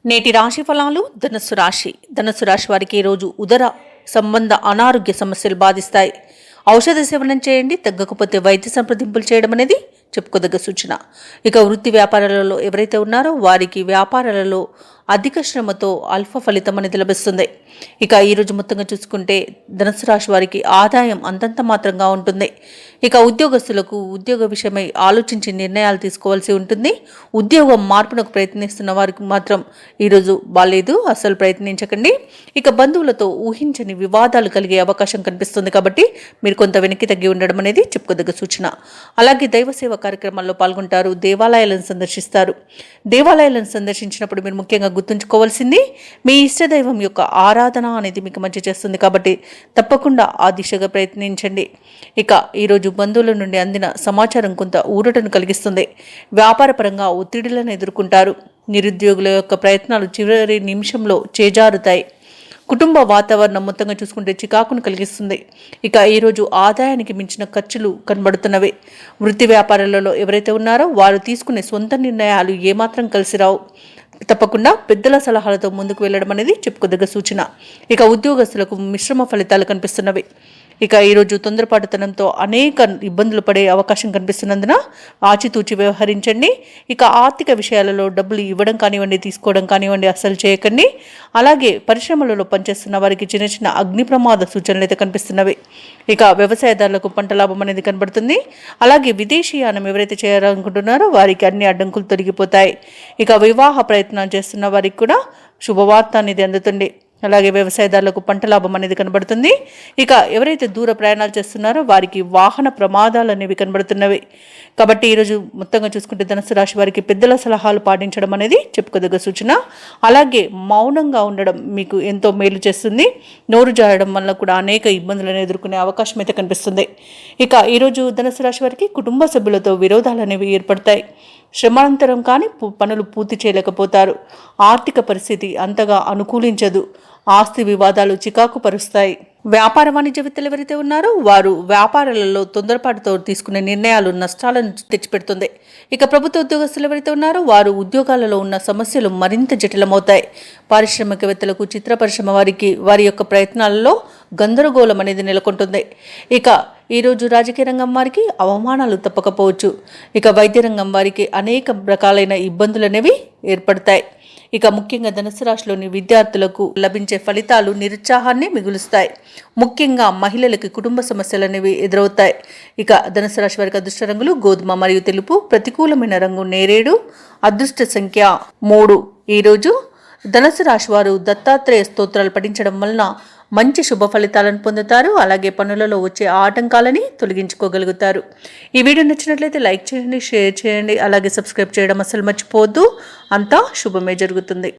నేటి రాశి ఫలాలు. ధనుస్సు రాశి వారికి ఈరోజు ఉదర సంబంధ అనారోగ్య సమస్యలు బాధిస్తాయి. ఔషధ సేవనం చేయండి, తగ్గకపోతే వైద్య సంప్రదింపులు చేయడం అనేది చెప్పుకోదగ్గ సూచన. ఇక వృత్తి వ్యాపారాలలో ఎవరైతే ఉన్నారో వారికి వ్యాపారాలలో అధిక శ్రమతో అల్ప ఫలితం అనేది లభిస్తుంది. ఇక ఈరోజు మొత్తంగా చూసుకుంటే ధనుసు రాశి వారికి ఆదాయం అంతంత మాత్రంగా ఉంటుంది. ఇక ఉద్యోగస్తులకు ఉద్యోగ విషయమై ఆలోచించి నిర్ణయాలు తీసుకోవాల్సి ఉంటుంది. ఉద్యోగం మార్పునకు ప్రయత్నిస్తున్న వారికి మాత్రం ఈరోజు బాలేదు, అస్సలు ప్రయత్నించకండి. ఇక బంధువులతో ఊహించని వివాదాలు కలిగే అవకాశం కనిపిస్తుంది కాబట్టి మీరు కొంత వెనక్కి తగ్గి ఉండడం అనేది చెప్పుకోదగ్గ సూచన. అలాగే దైవ సేవ కార్యక్రమాల్లో పాల్గొంటారు, దేవాలయాలను సందర్శిస్తారు. దేవాలయాలను సందర్శించినప్పుడు మీరు ముఖ్యంగా గుర్తుంచుకోవాల్సింది మీ ఇష్టదైవం యొక్క ఆరాధన అనేది మీకు మంచి చేస్తుంది కాబట్టి తప్పకుండా ఆ దిశగా ప్రయత్నించండి. ఇక ఈరోజు బంధువుల నుండి అందిన సమాచారం కొంత ఊరటను కలిగిస్తుంది. వ్యాపారపరంగా ఒత్తిడులను ఎదుర్కొంటారు. నిరుద్యోగుల యొక్క ప్రయత్నాలు చివరి నిమిషంలో చేజారుతాయి. కుటుంబ వాతావరణం మొత్తంగా చూసుకుంటే చికాకును కలిగిస్తుంది. ఇక ఈరోజు ఆదాయానికి మించిన ఖర్చులు కనబడుతున్నవి. వృత్తి వ్యాపారాలలో ఎవరైతే ఉన్నారో వారు తీసుకునే సొంత నిర్ణయాలు ఏమాత్రం కలిసి రావు. తప్పకుండా పెద్దల సలహాలతో ముందుకు వెళ్ళడం అనేది చెప్పుకోదగ్గ సూచన. ఇక ఉద్యోగస్తులకు మిశ్రమ ఫలితాలు కనిపిస్తున్నవి. ఇక ఈరోజు తొందరపాటుతనంతో అనేక ఇబ్బందులు పడే అవకాశం కనిపిస్తున్నందున ఆచితూచి వ్యవహరించండి. ఇక ఆర్థిక విషయాలలో డబ్బులు ఇవ్వడం కానివ్వండి, తీసుకోవడం కానివ్వండి అస్సలు చేయకండి. అలాగే పరిశ్రమలలో పనిచేస్తున్న వారికి చిన్న చిన్న అగ్ని ప్రమాద సూచనలు అయితే కనిపిస్తున్నవి. ఇక వ్యవసాయదారులకు పంట లాభం అనేది కనబడుతుంది. అలాగే విదేశీయానం ఎవరైతే చేయాలనుకుంటున్నారో వారికి అన్ని అడ్డంకులు తొలగిపోతాయి. ఇక వివాహ ప్రయత్నాలు చేస్తున్న వారికి కూడా శుభవార్త అనేది అందుతుంది. అలాగే వ్యవసాయదారులకు పంట లాభం అనేది కనబడుతుంది. ఇక ఎవరైతే దూర ప్రయాణాలు చేస్తున్నారో వారికి వాహన ప్రమాదాలు అనేవి కనబడుతున్నవి. కాబట్టి ఈరోజు మొత్తంగా చూసుకుంటే ధనుసు రాశి వారికి పెద్దల సలహాలు పాటించడం అనేది చెప్పుకోదగ్గ సూచన. అలాగే మౌనంగా ఉండడం మీకు ఎంతో మేలు చేస్తుంది. నోరు జారడం వల్ల కూడా అనేక ఇబ్బందులను ఎదుర్కొనే అవకాశం అయితే కనిపిస్తుంది. ఇక ఈరోజు ధనుసు రాశి వారికి కుటుంబ సభ్యులతో విరోధాలు అనేవి ఏర్పడతాయి. శ్రమాంతరం కానీ పనులు పూర్తి చేయలేకపోతారు. ఆర్థిక పరిస్థితి అంతగా అనుకూలించదు. ఆస్తి వివాదాలు చికాకు పరుస్తాయి. వ్యాపార వాణిజ్యవేత్తలు ఎవరైతే ఉన్నారో వారు వ్యాపారాలలో తొందరపాటుతో తీసుకునే నిర్ణయాలు నష్టాలను తెచ్చిపెడుతుంది. ఇక ప్రభుత్వ ఉద్యోగస్తులు ఎవరైతే ఉన్నారో వారు ఉద్యోగాలలో ఉన్న సమస్యలు మరింత జటిలమవుతాయి. పారిశ్రామికవేత్తలకు, చిత్ర పరిశ్రమ వారికి వారి యొక్క ప్రయత్నాలలో గందరగోళం అనేది నెలకొంటుంది. ఇక ఈరోజు రాజకీయ రంగం వారికి అవమానాలు తప్పకపోవచ్చు. ఇక వైద్య రంగం వారికి అనేక రకాలైన ఇబ్బందులు అనేవి ఏర్పడతాయి. ఇక ముఖ్యంగా ధనుసు రాశిలోని విద్యార్థులకు లభించే ఫలితాలు నిరుత్సాహాన్ని మిగులుస్తాయి. ముఖ్యంగా మహిళలకి కుటుంబ సమస్యలు అనేవి ఎదురవుతాయి. ఇక ధనుసు రాశి వారికి అదృష్ట రంగులు గోధుమ మరియు తెలుపు. ప్రతికూలమైన రంగు నేరేడు. అదృష్ట సంఖ్య 3. ఈరోజు ధనుసు రాశి వారు దత్తాత్రేయ స్తోత్రాలు పఠించడం వలన మంచి శుభ ఫలితాలను పొందుతారు. అలాగే పనులలో వచ్చే ఆటంకాలని తొలగించుకోగలుగుతారు. ఈ వీడియో నచ్చినట్లయితే లైక్ చేయండి, షేర్ చేయండి, అలాగే సబ్స్క్రైబ్ చేయడం అసలు మర్చిపోవద్దు. అంతా శుభమే జరుగుతుంది.